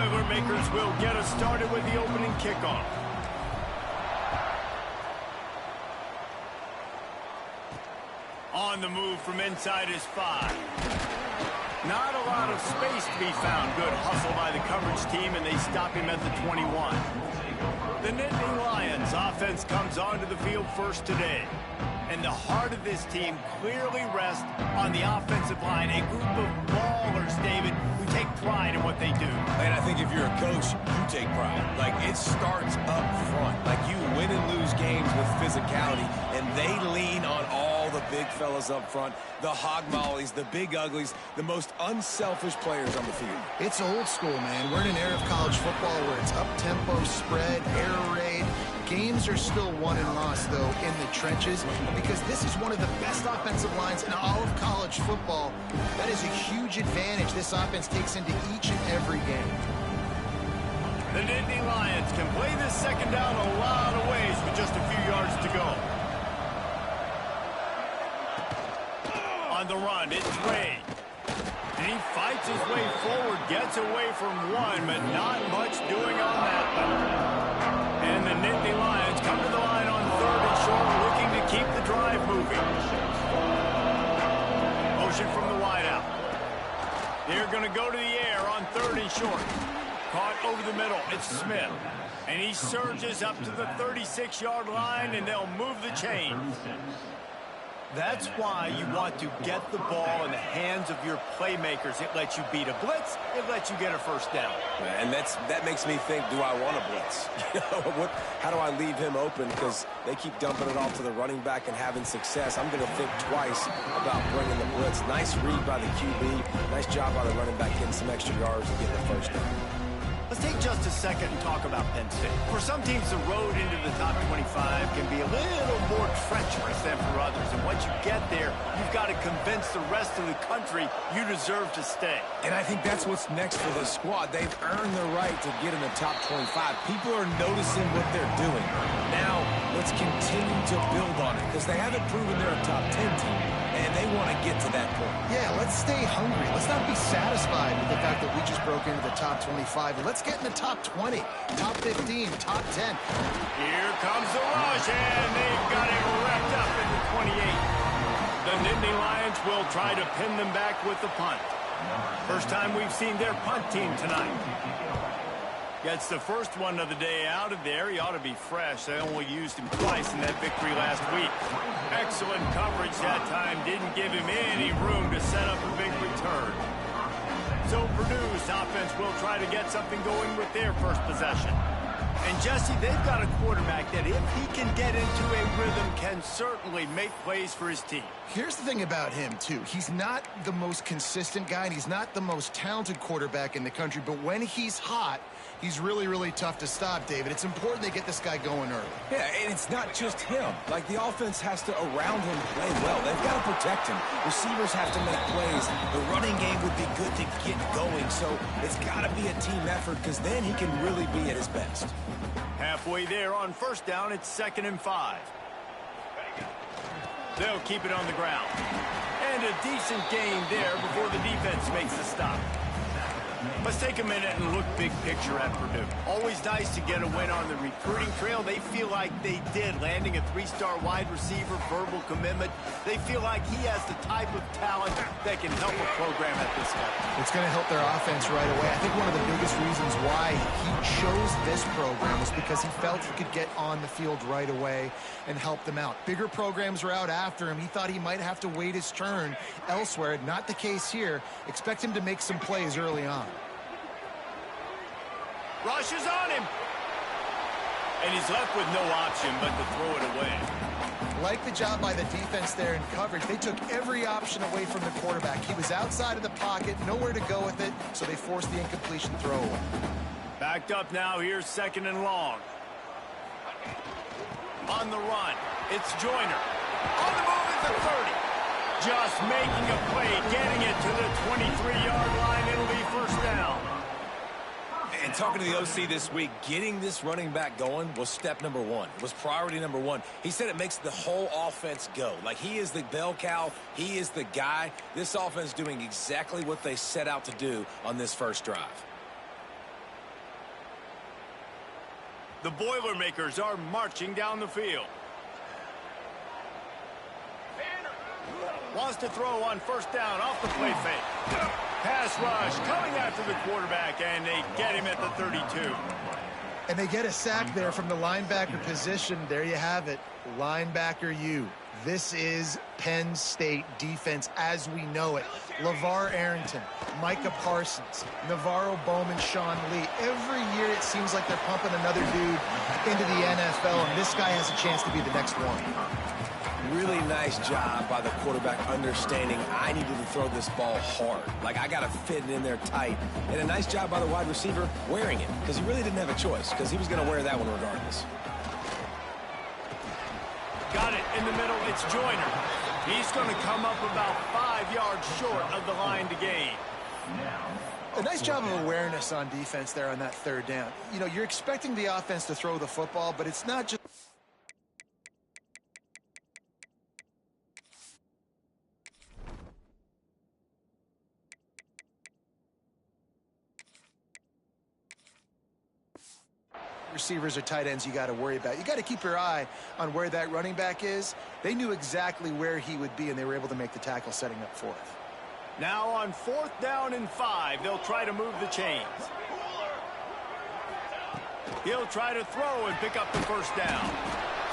Boilermakers will get us started with the opening kickoff. On the move from inside his 5. Not a lot of space to be found. Good hustle by the coverage team, and they stop him at the 21. The Nittany Lions offense comes onto the field first today. And the heart of this team clearly rests on the offensive line. A group of ballers, David, who take pride in what they do. And I think if you're a coach, you take pride. Like, it starts up front. Like, you win and lose games with physicality, and they lean on all the big fellas up front, the hog mollies, the big uglies, the most unselfish players on the field. It's old school, man. We're in an era of college football where it's up-tempo, spread, air raid. Games are still won and lost, though, in the trenches, because this is one of the best offensive lines in all of college football. That is a huge advantage this offense takes into each and every game. The Nittany Lions can play this second down a lot of ways with just a few yards to go. On the run, it's Ray. And he fights his way forward, gets away from one, but not much doing on that one. And the Nittany Lions come to the line on 3rd and short, looking to keep the drive moving. Motion from the wideout. They're going to go to the air on 3rd and short. Caught over the middle. It's Smith. And he surges up to the 36-yard line, and they'll move the chains. That's why you want to get the ball in the hands of your playmakers. It lets you beat a blitz. It lets you get a first down. And that makes me think, do I want a blitz? How do I leave him open? Because they keep dumping it off to the running back and having success. I'm going to think twice about bringing the blitz. Nice read by the QB. Nice job by the running back getting some extra yards and getting the first down. Let's take just a second and talk about Penn State. For some teams, the road into the top 25 can be a little more treacherous than for others. And once you get there, you've got to convince the rest of the country you deserve to stay. And I think that's what's next for this squad. They've earned the right to get in the top 25. People are noticing what they're doing. Now, let's continue to build on it, because they haven't proven they're a top 10 team, and they want to get to that point. Yeah, let's stay hungry. Let's not be satisfied with the fact that we just broke into the top 25. Let's get in the top 20, top 15, top 10. Here comes the rush, and they've got it wrapped up in the 28. The Nittany Lions will try to pin them back with the punt. First time we've seen their punt team tonight. Gets the first one of the day out of there. He ought to be fresh. They only used him twice in that victory last week. Excellent coverage that time. Didn't give him any room to set up a big return. So Purdue's offense will try to get something going with their first possession. And Jesse, they've got a quarterback that, if he can get into a rhythm, can certainly make plays for his team. Here's the thing about him, too. He's not the most consistent guy, and he's not the most talented quarterback in the country, but when he's hot, he's really, really tough to stop, David. It's important they get this guy going early. Yeah, and it's not just him. Like, the offense has to, around him, play well. They've got to protect him. Receivers have to make plays. The running game would be good to get going, so it's got to be a team effort, because then he can really be at his best. Halfway there on first down, it's 2nd and 5. They'll keep it on the ground. And a decent gain there before the defense makes the stop. Let's take a minute and look big picture at Purdue. Always nice to get a win on the recruiting trail. They feel like they did, landing a 3-star wide receiver, verbal commitment. They feel like he has the type of talent that can help a program at this level. It's going to help their offense right away. I think one of the biggest reasons why he chose this program was because he felt he could get on the field right away and help them out. Bigger programs were out after him. He thought he might have to wait his turn elsewhere. Not the case here. Expect him to make some plays early on. Rush is on him. And he's left with no option but to throw it away. Like the job by the defense there in coverage. They took every option away from the quarterback. He was outside of the pocket, nowhere to go with it, so they forced the incompletion throw away. Backed up now. Here's 2nd and long. On the run, it's Joyner. On the move at the 30. Just making a play, getting it to the 23-yard line. It'll be first down. And talking to the OC this week, getting this running back going was step number one. It was priority number one. He said it makes the whole offense go. Like, he is the bell cow. He is the guy. This offense doing exactly what they set out to do on this first drive. The Boilermakers are marching down the field. Wants to throw on first down off the play fake. Pass rush coming after the quarterback, and they get him at the 32. And they get a sack there from the linebacker position. There you have it. Linebacker U. This is Penn State defense as we know it. LeVar Arrington, Micah Parsons, Navarro Bowman, Sean Lee. Every year it seems like they're pumping another dude into the NFL, and this guy has a chance to be the next one. Really nice job by the quarterback understanding I needed to throw this ball hard. Like, I got to fit it in there tight. And a nice job by the wide receiver wearing it, because he really didn't have a choice, because he was going to wear that one regardless. Got it in the middle. It's Joyner. He's going to come up about 5 yards short of the line to gain. A nice job of awareness on defense there on that third down. You know, you're expecting the offense to throw the football, but it's not just... receivers or tight ends you got to worry about. You got to keep your eye on where that running back is. They knew exactly where he would be, and they were able to make the tackle setting up fourth. Now on 4th down and 5, they'll try to move the chains. He'll try to throw and pick up the first down.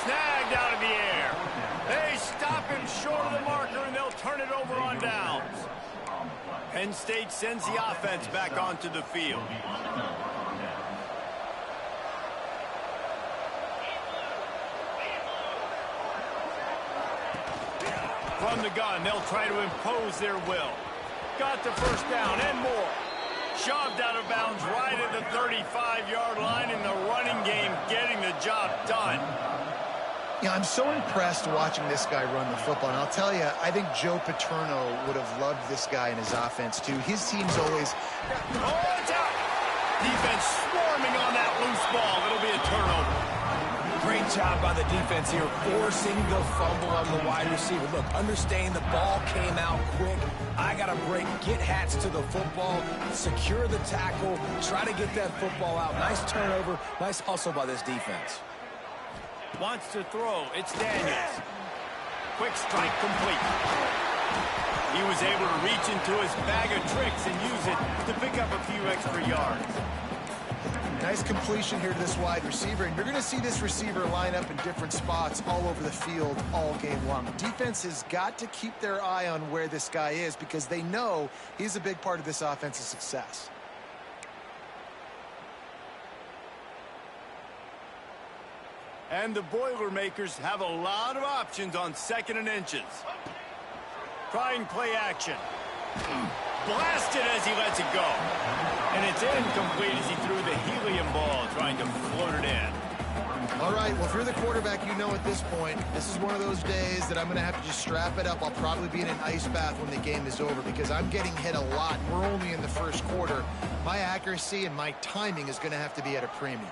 Snagged out of the air. They stop him short of the marker, and they'll turn it over on downs. Penn State sends the offense back onto the field. From the gun, they'll try to impose their will. Got the first down and more. Shoved out of bounds right at the 35-yard line in the running game, getting the job done. Yeah, I'm so impressed watching this guy run the football. And I'll tell you, I think Joe Paterno would have loved this guy in his offense, too. His team's always... Oh, it's out! Defense swarming on that loose ball. It'll be a turnover. Great job by the defense here, forcing the fumble on the wide receiver. Look, understand the ball came out quick. I got to break, get hats to the football, secure the tackle, try to get that football out. Nice turnover, nice hustle by this defense. Wants to throw. It's Daniels. Quick strike complete. He was able to reach into his bag of tricks and use it to pick up a few extra yards. Nice completion here to this wide receiver, and you're going to see this receiver line up in different spots all over the field all game long. Defense has got to keep their eye on where this guy is because they know he's a big part of this offense's success. And the Boilermakers have a lot of options on 2nd and inches. Trying play action. Blasted as he lets it go. And it's incomplete as he threw the helium ball, trying to float it in. All right, well, if you're the quarterback, you know at this point, this is one of those days that I'm going to have to just strap it up. I'll probably be in an ice bath when the game is over because I'm getting hit a lot. We're only in the first quarter. My accuracy and my timing is going to have to be at a premium.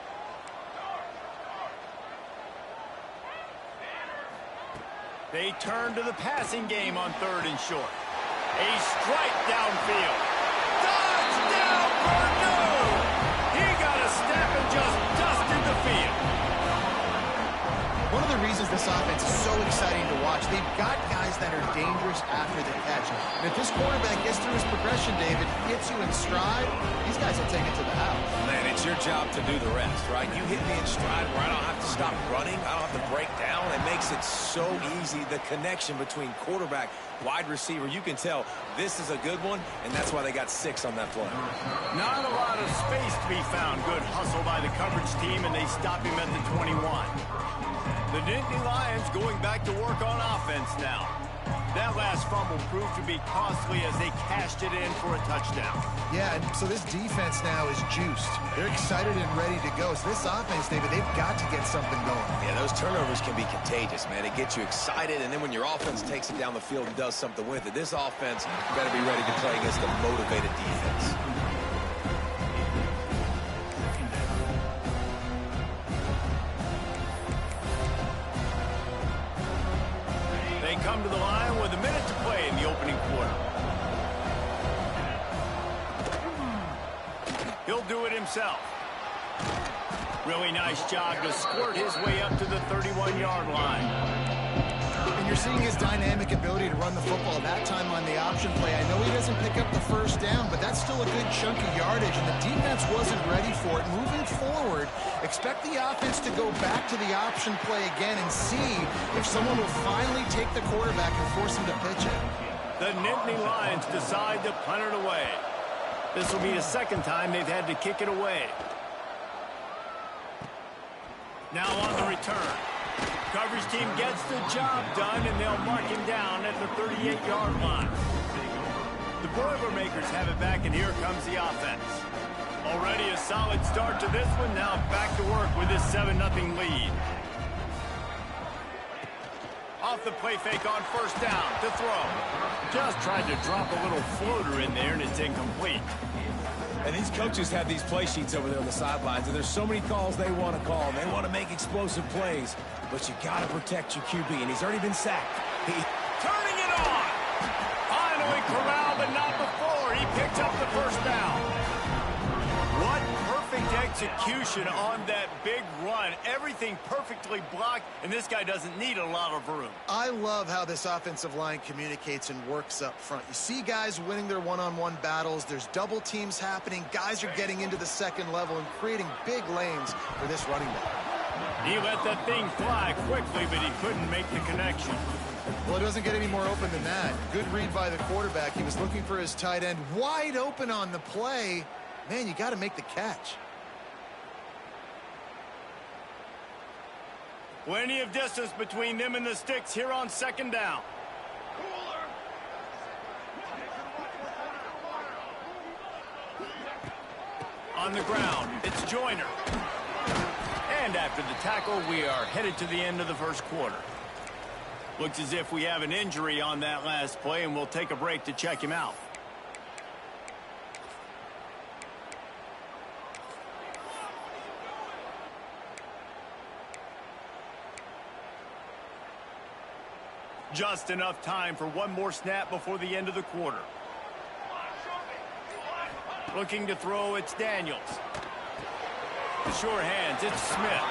They turn to the passing game on 3rd and short. A strike downfield. Touchdown, Purdue! He got a step and just dusted the field. One of the reasons this offense is so exciting to watch, they've got guys that are dangerous after the catch. And if this quarterback gets through his progression, David, hits you in stride, these guys will take it to the house. Man, it's your job to do the rest, right? You hit me in stride where I don't have to stop running. I don't have to break down. It makes it so easy. The connection between quarterback, wide receiver, you can tell this is a good one, and that's why they got 6 on that play. Not a lot of space to be found. Good hustle by the coverage team, and they stop him at the 21. The Nittany Lions going back to work on offense now. That last fumble proved to be costly as they cashed it in for a touchdown. Yeah, and so this defense now is juiced. They're excited and ready to go. So this offense, David, they've got to get something going. Yeah, those turnovers can be contagious, man. It gets you excited, and then when your offense takes it down the field and does something with it, this offense better be ready to play against a motivated defense. Come to the line with a minute to play in the opening quarter. He'll do it himself. Really nice job to squirt his way up to the 31-yard line. And you're seeing his dynamic ability to run the football, that time on the option play. I know he doesn't pick up the first down, but that's still a good chunk of yardage, and the defense wasn't ready for it. Moving forward, expect the offense to go back to the option play again and see if someone will finally take the quarterback and force him to pitch it. The Nittany Lions decide to punt it away. This will be the second time they've had to kick it away. Now on the return. Coverage team gets the job done, and they'll mark him down at the 38-yard line. The Boilermakers have it back, and here comes the offense. Already a solid start to this one. Now back to work with this 7-0 lead. Off the play fake on first down to throw. Just tried to drop a little floater in there, and it's incomplete. And these coaches have these play sheets over there on the sidelines, and there's so many calls they want to call. They want to make explosive plays, but you got to protect your QB, and he's already been sacked. Turning it on. Finally corralled, but not before. He picked up the first down. What perfect execution on that big run. Everything perfectly blocked, and this guy doesn't need a lot of room. I love how this offensive line communicates and works up front. You see guys winning their one-on-one battles. There's double teams happening. Guys are getting into the second level and creating big lanes for this running back. He let that thing fly quickly, but he couldn't make the connection. Well, it doesn't get any more open than that. Good read by the quarterback. He was looking for his tight end wide open on the play. Man, you got to make the catch. Plenty of distance between them and the sticks here on second down. On the ground, it's Joyner. And after the tackle, we are headed to the end of the first quarter. Looks as if we have an injury on that last play, and we'll take a break to check him out. Just enough time for one more snap before the end of the quarter. Looking to throw, it's Daniels. The sure hands, it's Smith.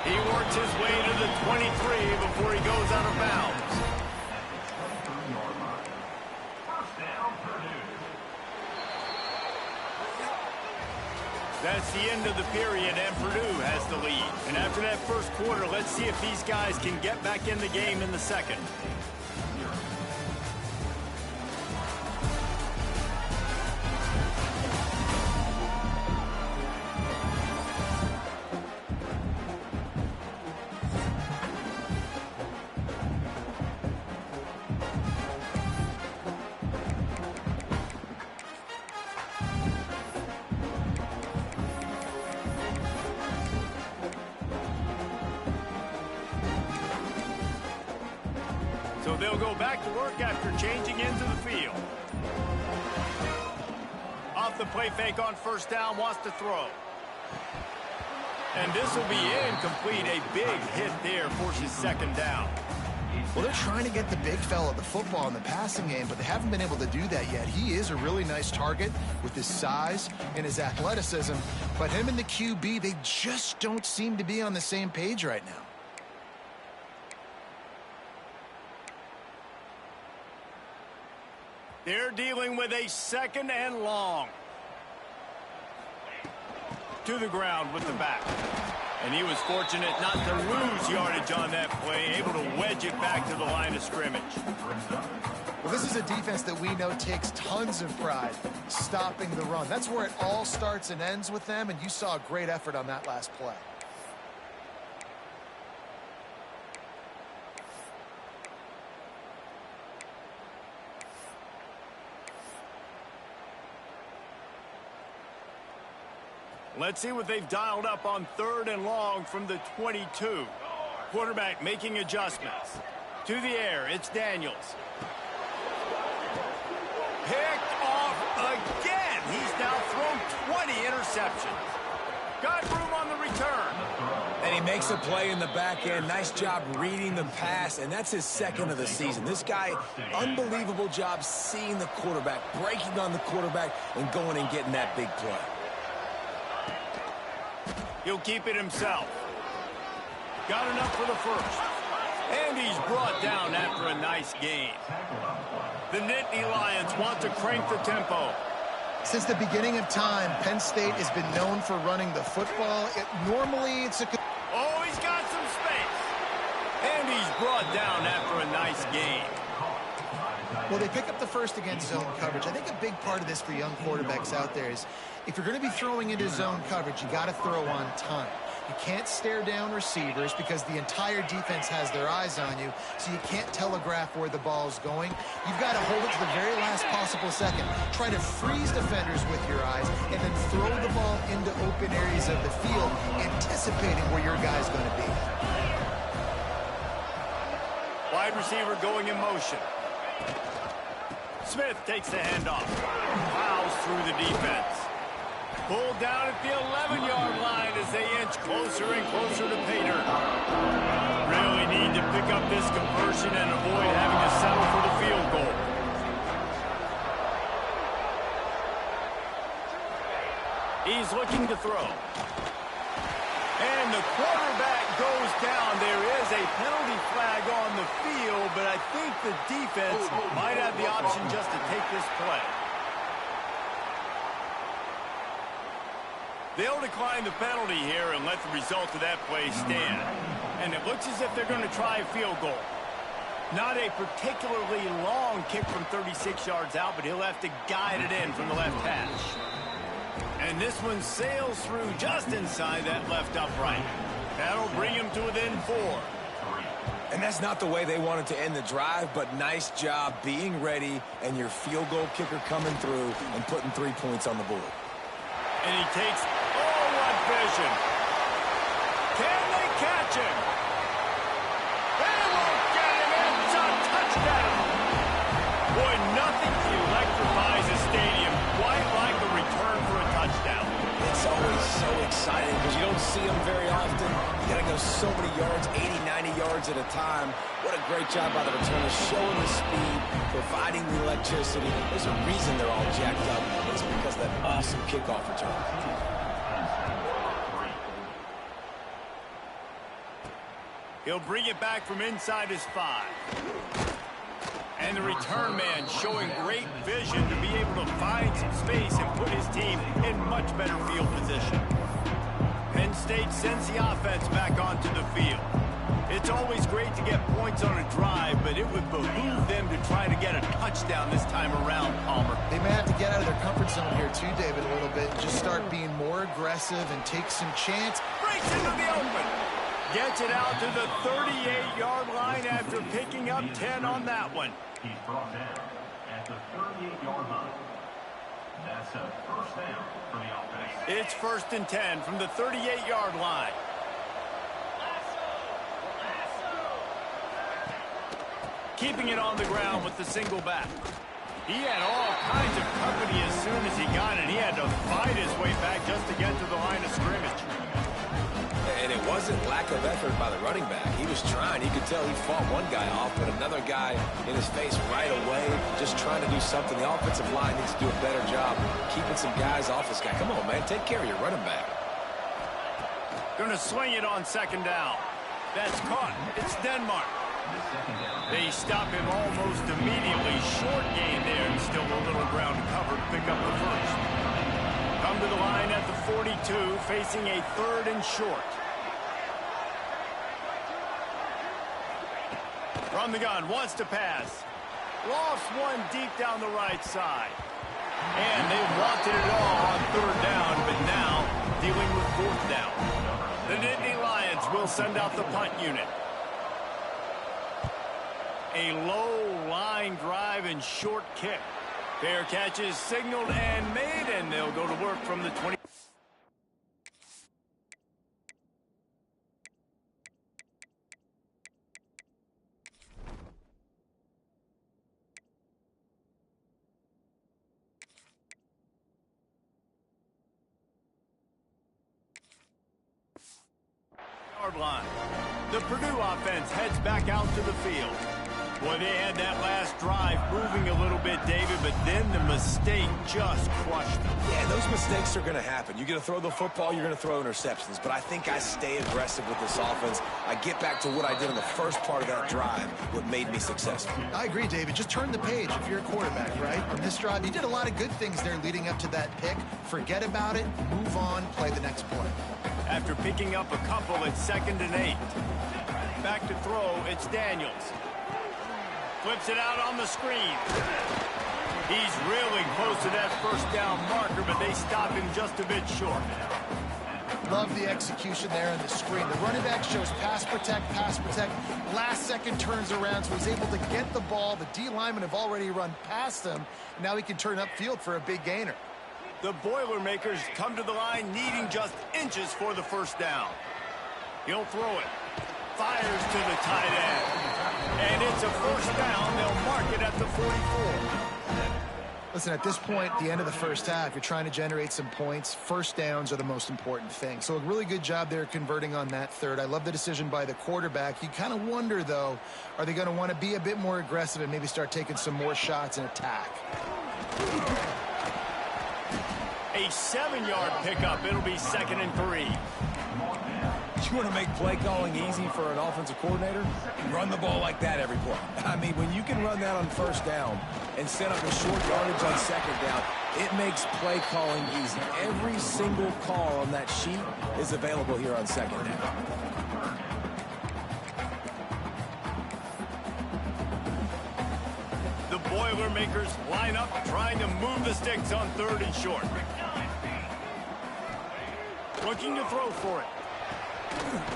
He works his way to the 23 before he goes out of bounds. That's the end of the period, and Purdue has the lead. And after that first quarter, let's see if these guys can get back in the game in the second. So they'll go back to work after changing into the field. Off the play fake on first down, wants to throw. And this will be incomplete. A big hit there forces second down. Well, they're trying to get the big fella the football in the passing game, but they haven't been able to do that yet. He is a really nice target with his size and his athleticism, but him and the QB, they just don't seem to be on the same page right now. They're dealing with a second and long. To the ground with the back. And he was fortunate not to lose yardage on that play, able to wedge it back to the line of scrimmage. Well, this is a defense that we know takes tons of pride stopping the run. That's where it all starts and ends with them, and you saw a great effort on that last play. Let's see what they've dialed up on third and long from the 22. Quarterback making adjustments. To the air, it's Daniels. Picked off again. He's now thrown 20 interceptions. Got room on the return. And he makes a play in the back end. Nice job reading the pass, and that's his second of the season. This guy, unbelievable job seeing the quarterback, breaking on the quarterback, and going and getting that big play. He'll keep it himself. Got enough for the first. And he's brought down after a nice gain. The Nittany Lions want to crank the tempo. Since the beginning of time, Penn State has been known for running the football. Normally, it's a... Oh, he's got some space. And he's brought down after a nice gain. Well, they pick up the first against zone coverage. I think a big part of this for young quarterbacks out there is if you're going to be throwing into zone coverage, you got to throw on time. You can't stare down receivers because the entire defense has their eyes on you, so you can't telegraph where the ball's going. You've got to hold it to the very last possible second. Try to freeze defenders with your eyes and then throw the ball into open areas of the field, anticipating where your guy's going to be. Wide receiver going in motion. Smith takes the handoff. Plows through the defense. Pulled down at the 11-yard line as they inch closer and closer to pay dirt. Really need to pick up this conversion and avoid having to settle for the field goal. He's looking to throw. And the quarterback goes down. There is a penalty flag on the field, but I think the defense might have the option just to take this play. They'll decline the penalty here and let the result of that play stand. And it looks as if they're going to try a field goal. Not a particularly long kick from 36 yards out, but he'll have to guide it in from the left hash. And this one sails through just inside that left upright. That'll bring him to within 4. And that's not the way they wanted to end the drive, but nice job being ready and your field goal kicker coming through and putting 3 points on the board. And he takes, oh, what vision. Can they catch him? They won't get him. It's a touchdown. Boy, nothing electrifies a stadium quite like a return for a touchdown. It's always so exciting because you don't see them very often. You got to go so many yards, 80, 90 yards at a time. What a great job by the returners, showing the speed, providing the electricity. There's a reason they're all jacked up. It's because of that awesome kickoff return. He'll bring it back from inside his 5. And the return man showing great vision to be able to find some space and put his team in much better field position. Penn State sends the offense back onto the field. It's always great to get points on a drive, but it would behoove them to try to get a touchdown this time around, Palmer. They may have to get out of their comfort zone here too, David, a little bit, and just start being more aggressive and take some chance. Breaks into the open. Gets it out to the 38-yard line after picking up 10 on that one. He's brought down at the 38-yard line. That's a first down for the offense. It's 1st and 10 from the 38-yard line. Keeping it on the ground with the single back. He had all kinds of company as soon as he got it. He had to fight his way back just to get to the line of scrimmage. And it wasn't lack of effort by the running back. He was trying. You could tell he fought one guy off, but another guy in his face right away, just trying to do something. The offensive line needs to do a better job keeping some guys off this guy. Come on, man. Take care of your running back. Going to swing it on 2nd down. That's caught. It's Denmark. They stop him almost immediately. Short gain there, and still a little ground cover to pick up the first. Come to the line at the 42, facing a 3rd and short. From the gun, wants to pass. Lost one deep down the right side. And they wanted it all on 3rd down, but now dealing with 4th down. The Nittany Lions will send out the punt unit. A low line drive and short kick. Fair catch is signaled and made, and they'll go to work from the 20. Yard line. The Purdue offense heads back out to the field. Well, they had that last drive moving a little bit, David, but then the mistake just crushed them. Yeah, those mistakes are going to happen. You're going to throw the football, you're going to throw interceptions. But I think I stay aggressive with this offense. I get back to what I did in the first part of that drive, what made me successful. I agree, David. Just turn the page if you're a quarterback, right? On this drive, you did a lot of good things there leading up to that pick. Forget about it, move on, play the next play. After picking up a couple, it's 2nd and 8. Back to throw, it's Daniels. Flips it out on the screen. He's really close to that first down marker, but they stop him just a bit short. Love the execution there on the screen. The running back shows pass protect, last second turns around, so he's able to get the ball. The D linemen have already run past him. Now he can turn upfield for a big gainer. The Boilermakers come to the line needing just inches for the first down. He'll throw it. Fires to the tight end. And it's a first down. They'll mark it at the 44. Listen, at this point, the end of the first half, you're trying to generate some points. First downs are the most important thing. So a really good job there converting on that third. I love the decision by the quarterback. You kind of wonder, though, are they going to want to be a bit more aggressive and maybe start taking some more shots and attack? A 7-yard pickup. It'll be 2nd and 3. You want to make play calling easy for an offensive coordinator? Run the ball like that every play. I mean, when you can run that on first down and set up a short yardage on 2nd down, it makes play calling easy. Every single call on that sheet is available here on 2nd down. The Boilermakers line up trying to move the sticks on 3rd and short. Looking to throw for it.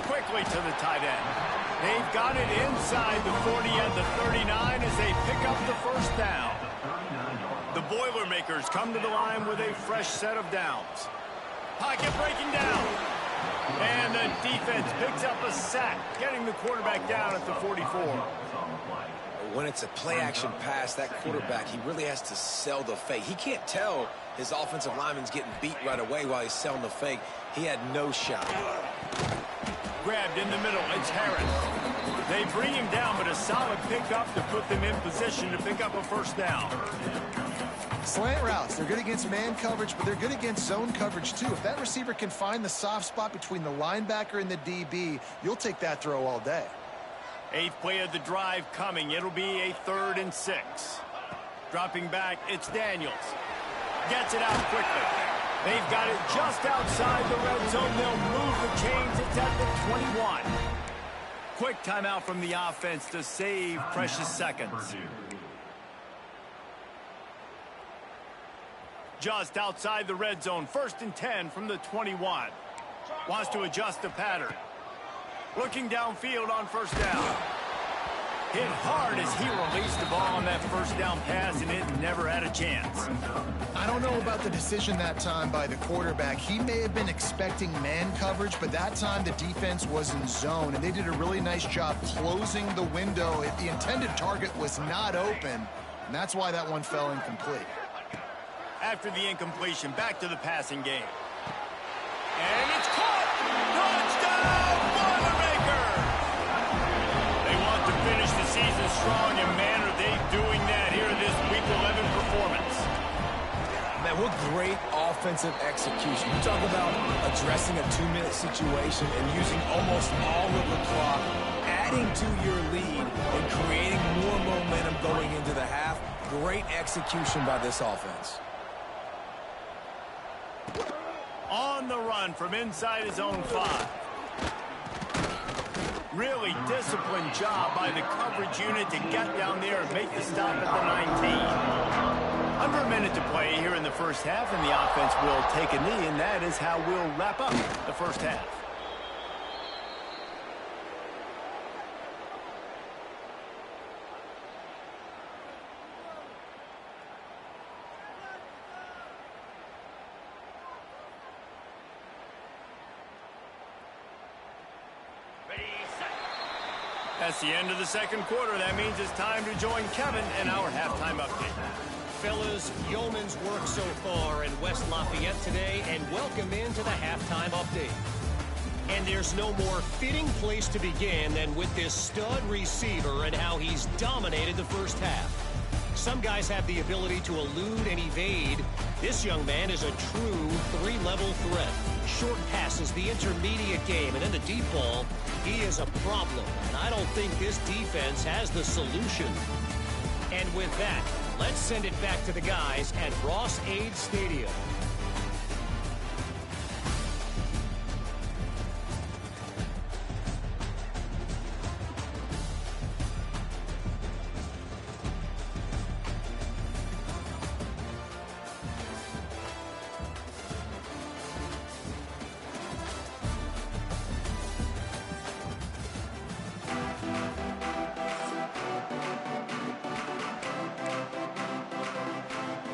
Quickly to the tight end. They've got it inside the 40 and the 39 as they pick up the first down. The Boilermakers come to the line with a fresh set of downs. Pocket breaking down. And the defense picks up a sack, getting the quarterback down at the 44. When it's a play-action pass, that quarterback, he really has to sell the fake. He can't tell his offensive lineman's getting beat right away while he's selling the fake. He had no shot. Grabbed in the middle, it's Harris. They bring him down, but a solid pickup to put them in position to pick up a first down. Slant routes, they're good against man coverage, but they're good against zone coverage too. If that receiver can find the soft spot between the linebacker and the DB, you'll take that throw all day. 8th play of the drive coming. It'll be a 3rd and 6. Dropping back, it's Daniels. Gets it out quickly. They've got it just outside the red zone. They'll move the chains. It's at the 21. Quick timeout from the offense to save precious seconds. Just outside the red zone. 1st and 10 from the 21. Wants to adjust the pattern. Looking downfield on first down. Hit hard as he released the ball on that first down pass, and it never had a chance. I don't know about the decision that time by the quarterback. He may have been expecting man coverage, but that time the defense was in zone, and they did a really nice job closing the window. The intended target was not open, and that's why that one fell incomplete. After the incompletion, back to the passing game. And it's caught! Touchdown, Boilermakers! They want to finish the season strong, and man, are they doing that here in this Week 11 performance. Man, what great offensive execution. You talk about addressing a 2-minute situation and using almost all of the clock, adding to your lead, and creating more momentum going into the half. Great execution by this offense. On the run from inside his own 5. Really disciplined job by the coverage unit to get down there and make the stop at the 19. Under a minute to play here in the first half, and the offense will take a knee, and that is how we'll wrap up the first half. That's the end of the second quarter. That means it's time to join Kevin in our halftime update. Fellas, yeoman's work so far in West Lafayette today, and welcome into the halftime update. And there's no more fitting place to begin than with this stud receiver and how he's dominated the first half. Some guys have the ability to elude and evade. This young man is a true three-level threat. Short passes, the intermediate game, and then the deep ball. He is a problem, and I don't think this defense has the solution. And with that, let's send it back to the guys at Ross-Ade Stadium.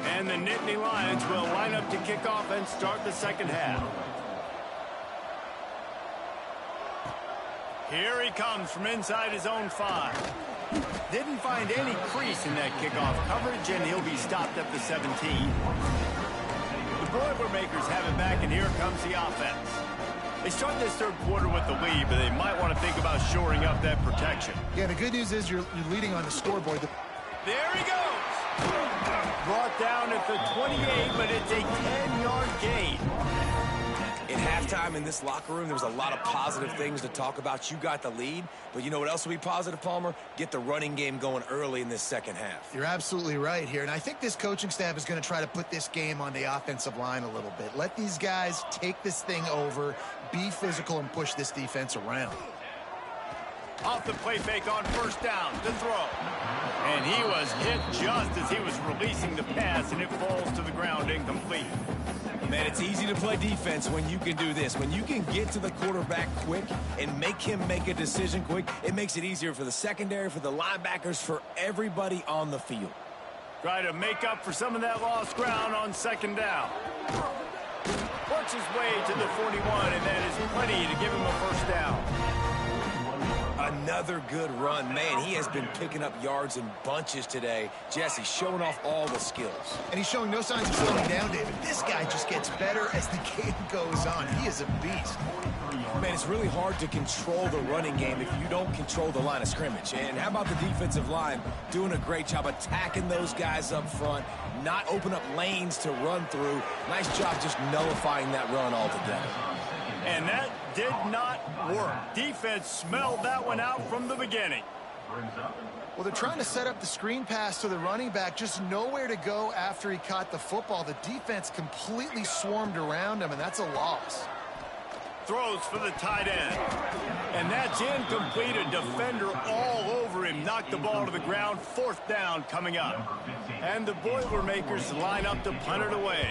And the Nittany Lions will line up to kick off and start the second half. Here he comes from inside his own 5. Didn't find any crease in that kickoff coverage, and he'll be stopped at the 17. The Boilermakers have it back, and here comes the offense. They start this third quarter with the lead, but they might want to think about shoring up that protection. Yeah, the good news is you're leading on the scoreboard. There he goes. Brought down at the 28, but it's a 10-yard gain. In halftime in this locker room, there was a lot of positive things to talk about. You got the lead, but you know what else will be positive, Palmer? Get the running game going early in this second half. You're absolutely right here, and I think this coaching staff is going to try to put this game on the offensive line a little bit. Let these guys take this thing over, be physical, and push this defense around. Off the play fake on first down, the throw. And he was hit just as he was releasing the pass, and it falls to the ground incomplete. Man, it's easy to play defense when you can do this. When you can get to the quarterback quick and make him make a decision quick, it makes it easier for the secondary, for the linebackers, for everybody on the field. Try to make up for some of that lost ground on second down. Works his way to the 41, and that is plenty to give him a first down. Another good run. Man, he has been picking up yards in bunches today. Jesse showing off all the skills. And he's showing no signs of slowing down, David. This guy just gets better as the game goes on. He is a beast. Man, it's really hard to control the running game if you don't control the line of scrimmage. And how about the defensive line doing a great job attacking those guys up front, not open up lanes to run through. Nice job just nullifying that run altogether. And that did not work. Defense smelled that one out from the beginning. Well, they're trying to set up the screen pass to the running back, just nowhere to go after he caught the football. The defense completely swarmed around him, and that's a loss. Throws for the tight end. And that's incomplete. A defender all over him. Knocked the ball to the ground. Fourth down coming up. And the Boilermakers line up to punt it away.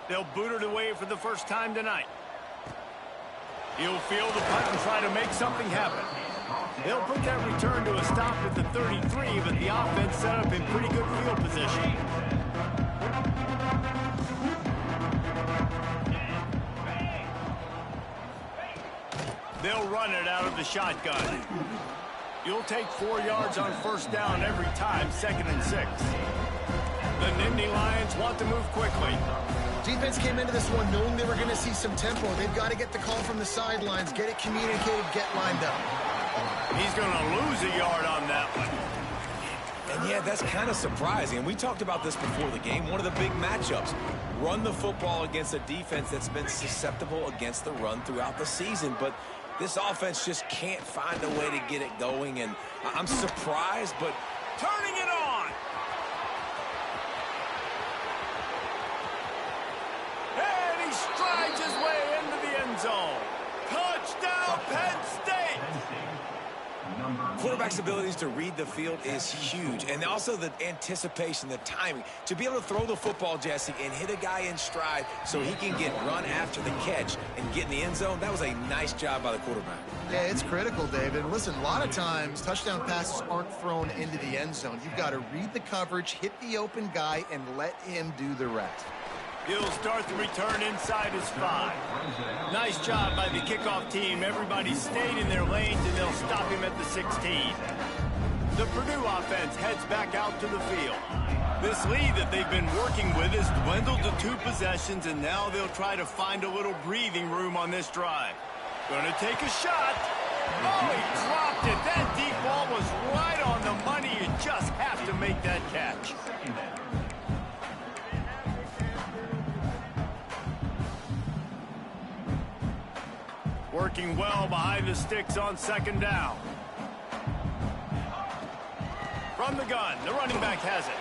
They'll boot it away for the first time tonight. He'll field the punt and try to make something happen. They'll put that return to a stop at the 33, but the offense set up in pretty good field position. They'll run it out of the shotgun. You'll take 4 yards on first down every time, 2nd and 6. The Nittany Lions want to move quickly. Defense came into this one knowing they were going to see some tempo. They've got to get the call from the sidelines, get it communicated, get lined up. He's going to lose a yard on that one. And yeah, that's kind of surprising. And we talked about this before the game. One of the big matchups. Run the football against a defense that's been susceptible against the run throughout the season. But this offense just can't find a way to get it going. And I'm surprised, but turning it on. And he strides his way into the end zone. Touchdown, Penn State. Quarterback's abilities to read the field is huge. And also the anticipation, the timing. To be able to throw the football, Jesse, and hit a guy in stride so he can get run after the catch and get in the end zone, that was a nice job by the quarterback. Yeah, it's critical, David. Listen, a lot of times touchdown passes aren't thrown into the end zone. You've got to read the coverage, hit the open guy, and let him do the rest. He'll start the return inside his 5. Nice job by the kickoff team. Everybody stayed in their lanes, and they'll stop him at the 16. The Purdue offense heads back out to the field. This lead that they've been working with has dwindled to 2 possessions, and now they'll try to find a little breathing room on this drive. Gonna take a shot. Oh, he dropped it. That deep ball was right on the money. You just have to make that catch. Working well behind the sticks on second down. From the gun, the running back has it.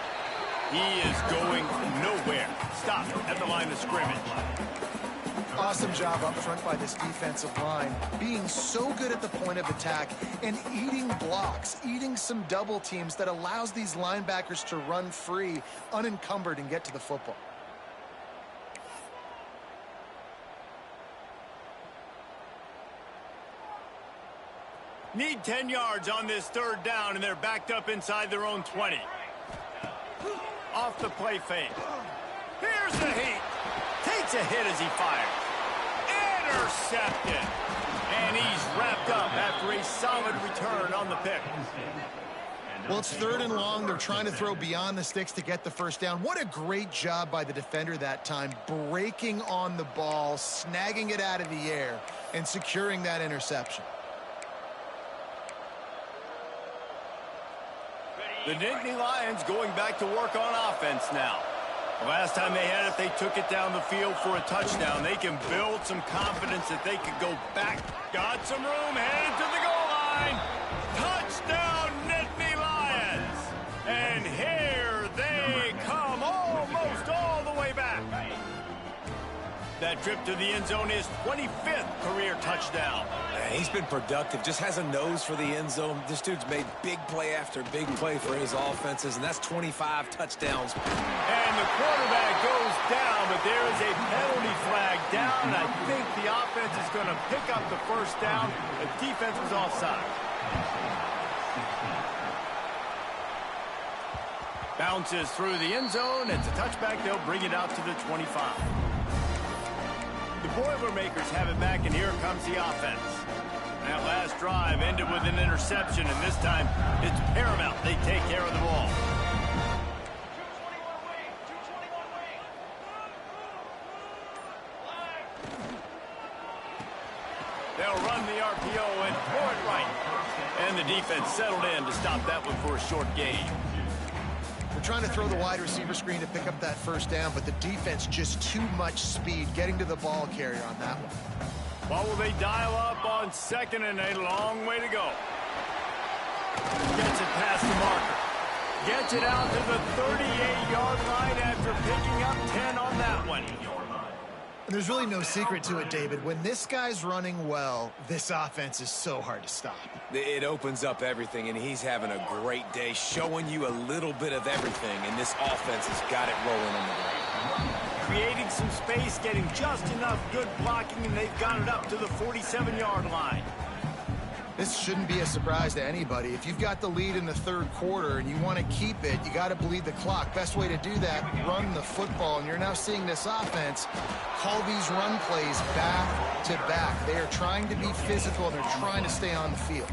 He is going nowhere. Stop at the line of scrimmage. Awesome job up front by this defensive line, being so good at the point of attack and eating blocks, eating some double teams that allows these linebackers to run free, unencumbered, and get to the football. Need 10 yards on this third down, and they're backed up inside their own 20. Off the play fake. Here's the heat. Takes a hit as he fires. Intercepted. And he's wrapped up after a solid return on the pick. Well, it's third and long. They're trying to throw beyond the sticks to get the first down. What a great job by the defender that time, breaking on the ball, snagging it out of the air, and securing that interception. The Nittany Lions going back to work on offense now. The last time they had it, they took it down the field for a touchdown. They can build some confidence that they could go back. Got some room, headed to the goal line. Touchdown, Nittany Lions. And here they come, almost all the way back. That trip to the end zone is 25th career touchdown. He's been productive, just has a nose for the end zone. This dude's made big play after big play for his offenses, and that's 25 touchdowns. And the quarterback goes down, but there is a penalty flag down. I think the offense is going to pick up the first down. The defense was offside. Bounces through the end zone. It's a touchback. They'll bring it out to the 25. The Boilermakers have it back, and here comes the offense. That last drive ended with an interception, and this time it's paramount they take care of the ball. They'll run the RPO and throw it right. And the defense settled in to stop that one for a short gain. They're trying to throw the wide receiver screen to pick up that first down, but the defense just too much speed getting to the ball carrier on that one. What will they dial up on second and a long way to go? Gets it past the marker. Gets it out to the 38-yard line after picking up 10 on that one. And there's really no secret to it, David. When this guy's running well, this offense is so hard to stop. It opens up everything, and he's having a great day, showing you a little bit of everything, and this offense has got it rolling on the ground. Creating some space, getting just enough good blocking, and they've got it up to the 47-yard line. This shouldn't be a surprise to anybody. If you've got the lead in the third quarter and you want to keep it, you got to bleed the clock. Best way to do that, run the football. And you're now seeing this offense call these run plays back to back. They are trying to be physical, and they're trying to stay on the field.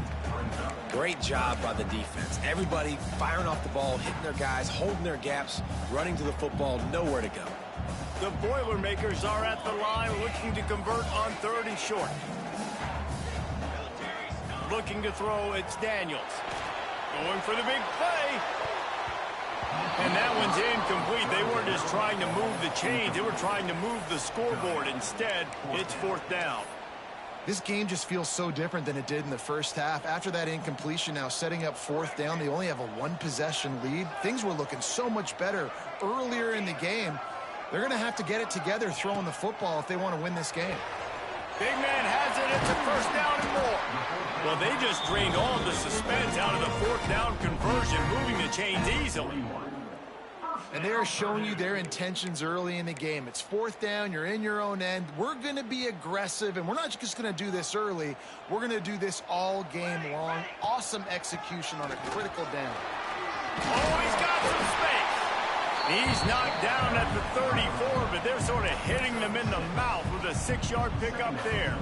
Great job by the defense. Everybody firing off the ball, hitting their guys, holding their gaps, running to the football, nowhere to go. The Boilermakers are at the line looking to convert on third and short. Looking to throw, it's Daniels. Going for the big play. And that one's incomplete. They weren't just trying to move the chains. They were trying to move the scoreboard. Instead, it's fourth down. This game just feels so different than it did in the first half. After that incompletion, now setting up fourth down, they only have a one-possession lead. Things were looking so much better earlier in the game. They're going to have to get it together throwing the football if they want to win this game. Big man has it. It's a first down and more. Well, they just drained all the suspense out of the fourth down conversion, moving the chains easily. And they are showing you their intentions early in the game. It's fourth down. You're in your own end. We're going to be aggressive, and we're not just going to do this early. We're going to do this all game long. Awesome execution on a critical down. Oh, he's got some space. He's knocked down at the 34, but they're sort of hitting them in the mouth with a 6-yard pickup there.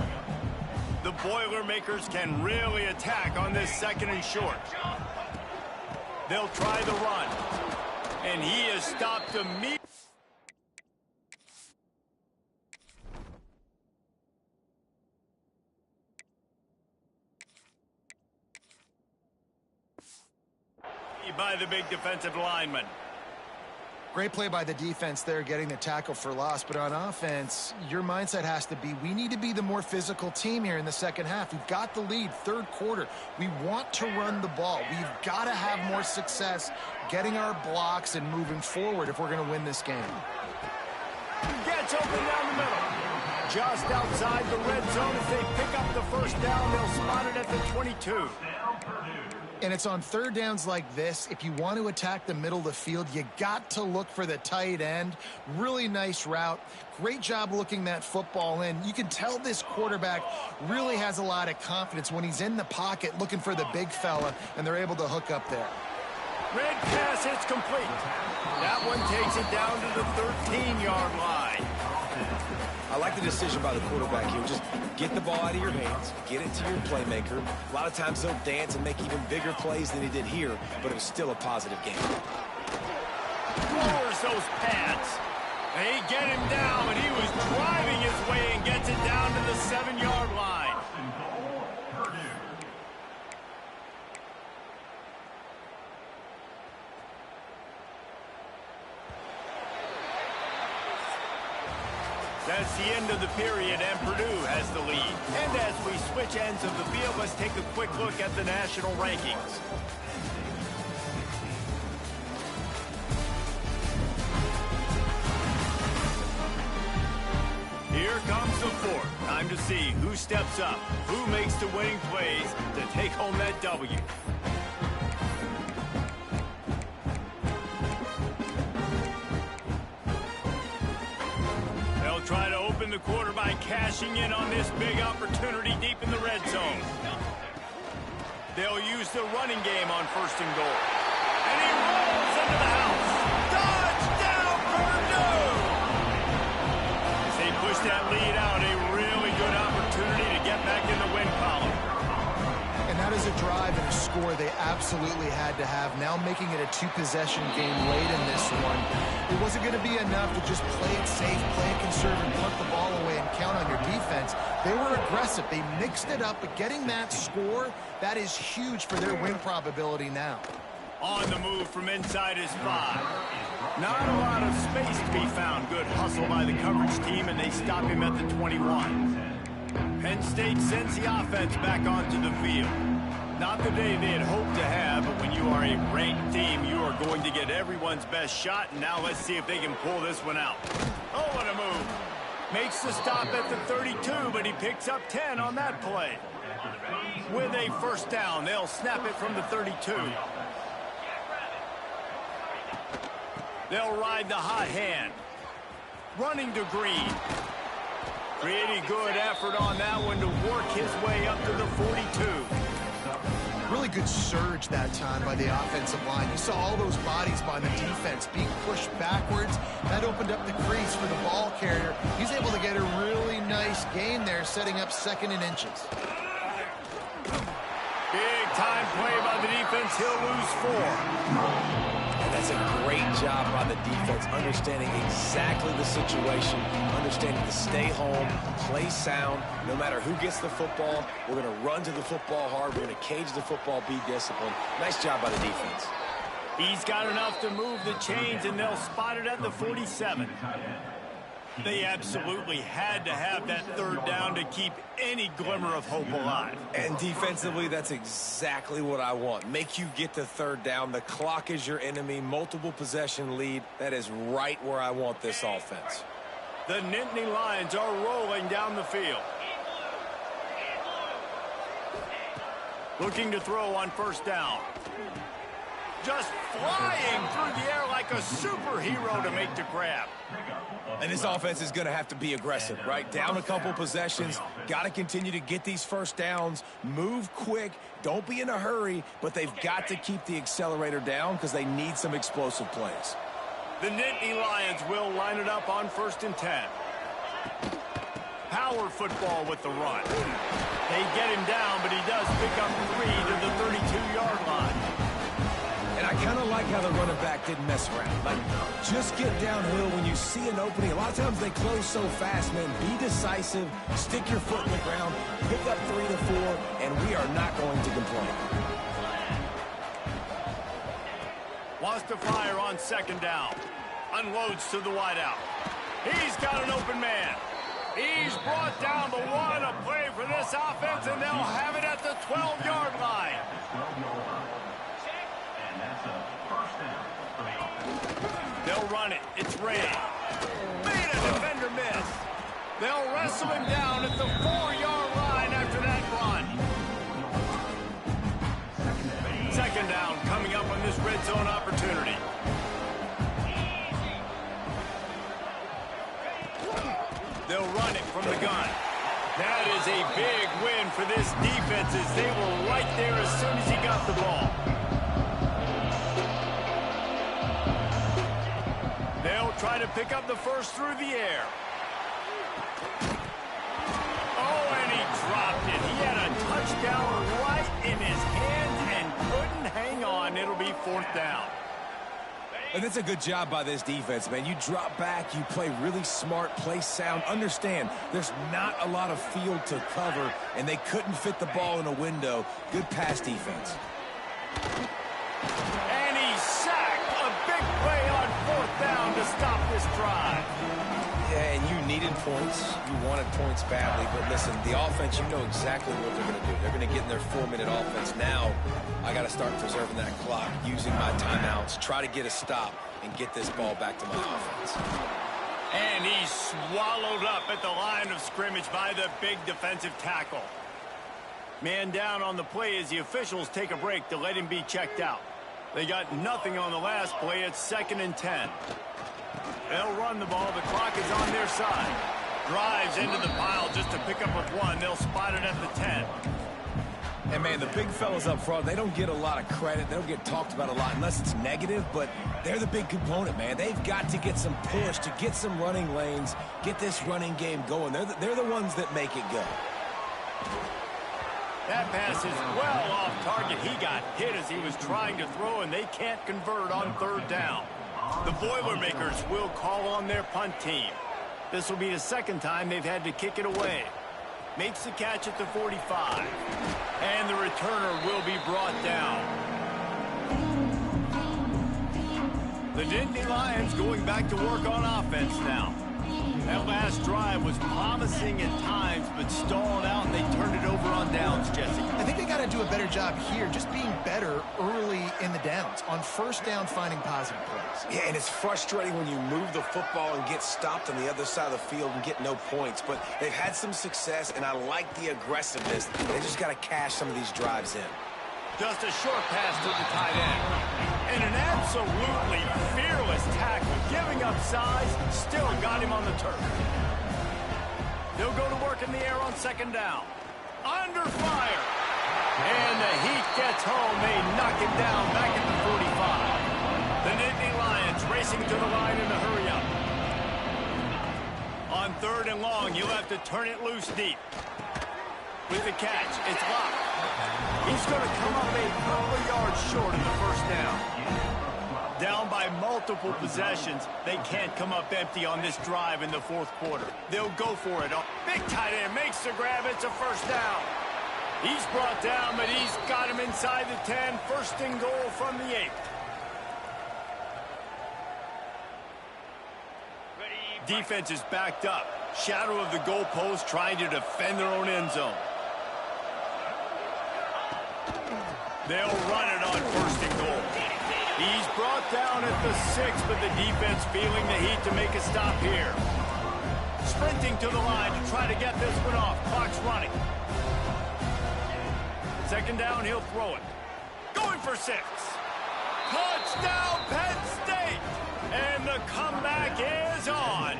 The Boilermakers can really attack on this second and short. They'll try the run. And he is stopped immediately. made by the big defensive lineman. Great play by the defense there, getting the tackle for loss. But on offense, your mindset has to be, we need to be the more physical team here in the second half. We've got the lead, third quarter. We want to run the ball. We've got to have more success getting our blocks and moving forward if we're going to win this game. Gets open down the middle. Just outside the red zone. As they pick up the first down, they'll spot it at the 22. And it's on third downs like this. If you want to attack the middle of the field, you got to look for the tight end. Really nice route. Great job looking that football in. You can tell this quarterback really has a lot of confidence when he's in the pocket looking for the big fella, and they're able to hook up there. Red pass hits complete. That one takes it down to the 13-yard line. I like the decision by the quarterback here. Just get the ball out of your hands, get it to your playmaker. A lot of times they'll dance and make even bigger plays than he did here, but it was still a positive game. Lowers those pads. They get him down, but he was driving his way and gets it down to the 7-yard line. That's the end of the period, and Purdue has the lead. And as we switch ends of the field, let's take a quick look at the national rankings. Here comes the fourth. Time to see who steps up, who makes the winning plays to take home that W. Try to open the quarter by cashing in on this big opportunity deep in the red zone. They'll use the running game on first and goal. And he rolls into the house. Touchdown, Purdue! As they push that lead out, a really good opportunity to get back in the win column. And that is a drive and a score they absolutely had to have. Now making it a two-possession game late in this one. It wasn't going to be enough to just play it safe, play it conservative, punt the ball away, and count on your defense. They were aggressive. They mixed it up, but getting that score, that is huge for their win probability now. On the move from inside his 5. Not a lot of space to be found. Good hustle by the coverage team, and they stop him at the 21. Penn State sends the offense back onto the field. Not the day they had hoped to have, but when you are a ranked team, you are going to get everyone's best shot. And now let's see if they can pull this one out. Oh, what a move. Makes the stop at the 32, but he picks up 10 on that play. With a first down, they'll snap it from the 32. They'll ride the hot hand. Running to Green. Pretty good effort on that one to work his way up to the 42. Really good surge that time by the offensive line. You saw all those bodies by the defense being pushed backwards. That opened up the crease for the ball carrier. He's able to get a really nice gain there, setting up second and inches. Big time play by the defense. He'll lose 4. And that's a great job by the defense, understanding exactly the situation, understanding to stay home, play sound. No matter who gets the football, we're going to run to the football hard. We're going to cage the football, be disciplined. Nice job by the defense. He's got enough to move the chains, and they'll spot it at the 47. They absolutely had to have that third down to keep any glimmer of hope alive. And defensively, that's exactly what I want. Make you get to third down. The clock is your enemy. Multiple possession lead. That is right where I want this offense. The Nittany Lions are rolling down the field. Looking to throw on first down. Just flying through the air like a superhero to make the grab. And this offense is going to have to be aggressive, right? Down a couple possessions. Got to continue to get these first downs. Move quick. Don't be in a hurry, but they've got to keep the accelerator down because they need some explosive plays. The Nittany Lions will line it up on 1st and 10. Power football with the run. They get him down, but he does pick up 3 to the 32-yard line. And I kind of like how the running back didn't mess around. Like, just get downhill when you see an opening. A lot of times they close so fast, man. Be decisive, stick your foot in the ground, pick up 3 to 4, and we are not going to complain. to fire on second down. Unloads to the wideout. He's got an open man. He's brought down, but what a play for this offense, and they'll have it at the 12-yard line. And that's a first down for the offense. They'll run it. It's Ray. Made a defender miss. They'll wrestle him down at the 4-yard line after that run. Second down coming up on this red zone opportunity. They'll run it from the gun. That is a big win for this defense as they were right there as soon as he got the ball. They'll try to pick up the first through the air. Oh, and he dropped it. He had a touchdown right in his hands and couldn't hang on. It'll be fourth down. And that's a good job by this defense, man. You drop back, you play really smart, play sound. Understand, there's not a lot of field to cover, and they couldn't fit the ball in a window. Good pass defense. And he sacked. A big play on fourth down to stop this drive. Yeah, and you needed points. You wanted points badly. But listen, the offense, you know exactly what they're going to do. They're going to get in their 4-minute offense. Now, I got to start preserving that clock, using my timeouts, try to get a stop, and get this ball back to my offense. And he's swallowed up at the line of scrimmage by the big defensive tackle. Man down on the play as the officials take a break to let him be checked out. They got nothing on the last play. It's 2nd and 10. They'll run the ball. The clock is on their side. Drives into the pile just to pick up with one. They'll spot it at the 10. And, man, the big fellas up front, they don't get a lot of credit. They don't get talked about a lot unless it's negative, but they're the big component, man. They've got to get some push, to get some running lanes, get this running game going. They're the ones that make it go. That pass is well off target. He got hit as he was trying to throw, and they can't convert on third down. The Boilermakers will call on their punt team. This will be the second time they've had to kick it away. Makes the catch at the 45. And the returner will be brought down. The Nittany Lions going back to work on offense now. That last drive was promising at times, but stalled out, and they turned it over on downs, Jesse. I think they got to do a better job here, just being better early in the downs. On first down, finding positive plays. Yeah, and it's frustrating when you move the football and get stopped on the other side of the field and get no points. But they've had some success, and I like the aggressiveness. They just got to cash some of these drives in. Just a short pass to the tight end. And an absolutely fearless tackle, giving up size, still got him on the turf. They'll go to work in the air on second down. Under fire. And the heat gets home. They knock him down back at the 45. The Nittany Lions racing to the line in a hurry up. On third and long, you'll have to turn it loose deep. With the catch, it's locked. He's going to come up a couple of yards short of the first down. Down by multiple possessions, they can't come up empty on this drive in the fourth quarter. They'll go for it. Big tight end makes the grab. It's a first down. He's brought down, but he's got him inside the 10. First and goal from the 8. Defense is backed up. Shadow of the goalpost trying to defend their own end zone. They'll run it on first and goal. He's brought down at the 6, but the defense feeling the heat to make a stop here. Sprinting to the line to try to get this one off. Clock's running. Second down, he'll throw it. Going for 6. Touchdown, Penn State! And the comeback is on.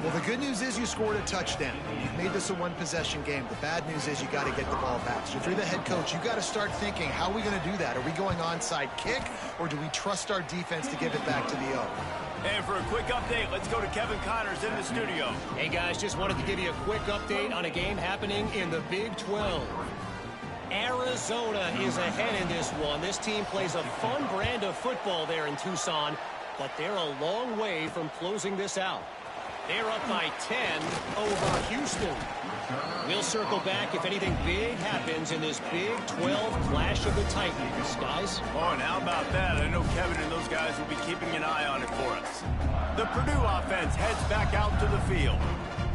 Well, the good news is you scored a touchdown. You've made this a one-possession game. The bad news is you got to get the ball back. So if you're the head coach, you got to start thinking, how are we going to do that? Are we going onside kick, or do we trust our defense to give it back to the O? And for a quick update, let's go to Kevin Connors in the studio. Hey, guys, just wanted to give you a quick update on a game happening in the Big 12. Arizona is ahead in this one. This team plays a fun brand of football there in Tucson, but they're a long way from closing this out. They're up by 10 over Houston. We'll circle back if anything big happens in this Big 12 Clash of the Titans, guys. Oh, and how about that? I know Kevin and those guys will be keeping an eye on it for us. The Purdue offense heads back out to the field.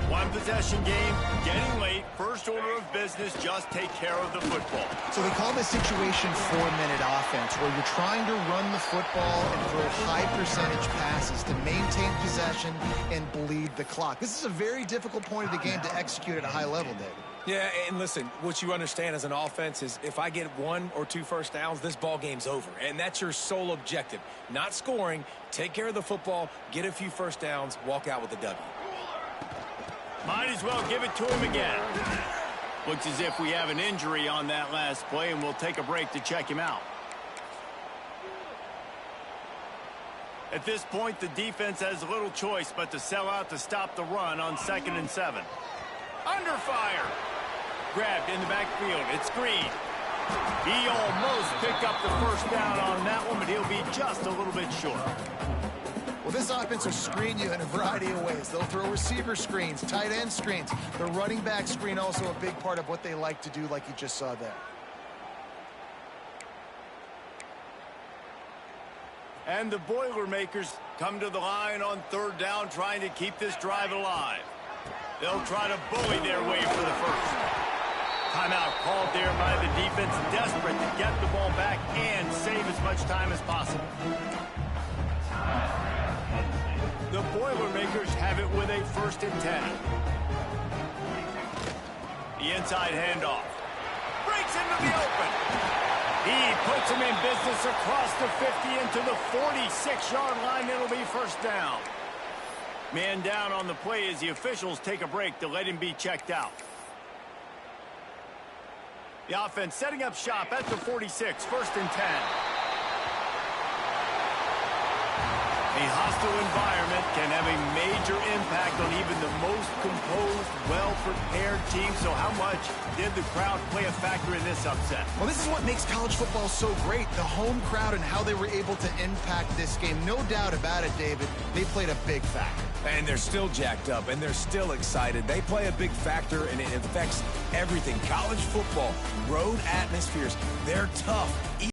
One possession game, getting late. First order of business, just take care of the football. So they call this situation 4-minute offense, where you're trying to run the football and throw high percentage passes to maintain possession and bleed the clock. This is a very difficult point of the game to execute at a high level, David. Yeah, and listen, what you understand as an offense is if I get 1 or 2 first downs, this ball game's over. And that's your sole objective. Not scoring, take care of the football, get a few first downs, walk out with a W. Might as well give it to him again. Looks as if we have an injury on that last play, and we'll take a break to check him out. At this point, the defense has little choice but to sell out to stop the run on 2nd and 7. Under fire. Grabbed in the backfield. It's Green. He almost picked up the first down on that one, but he'll be just a little bit short. Well, this offense will screen you in a variety of ways. They'll throw receiver screens, tight end screens. The running back screen also a big part of what they like to do, like you just saw there. And the Boilermakers come to the line on 3rd down, trying to keep this drive alive. They'll try to bully their way for the first. Timeout called there by the defense, desperate to get the ball back and save as much time as possible. The Boilermakers have it with a 1st and 10. The inside handoff. Breaks into the open. He puts him in business across the 50 into the 46-yard line. It'll be 1st down. Man down on the play as the officials take a break to let him be checked out. The offense setting up shop at the 46, 1st and 10. A hostile environment can have a major impact on even the most composed, well-prepared team. So how much did the crowd play a factor in this upset? Well, this is what makes college football so great, the home crowd and how they were able to impact this game. No doubt about it, David. They played a big factor. And they're still jacked up, and they're still excited. They play a big factor, and it affects everything. College football, road atmospheres, they're tough.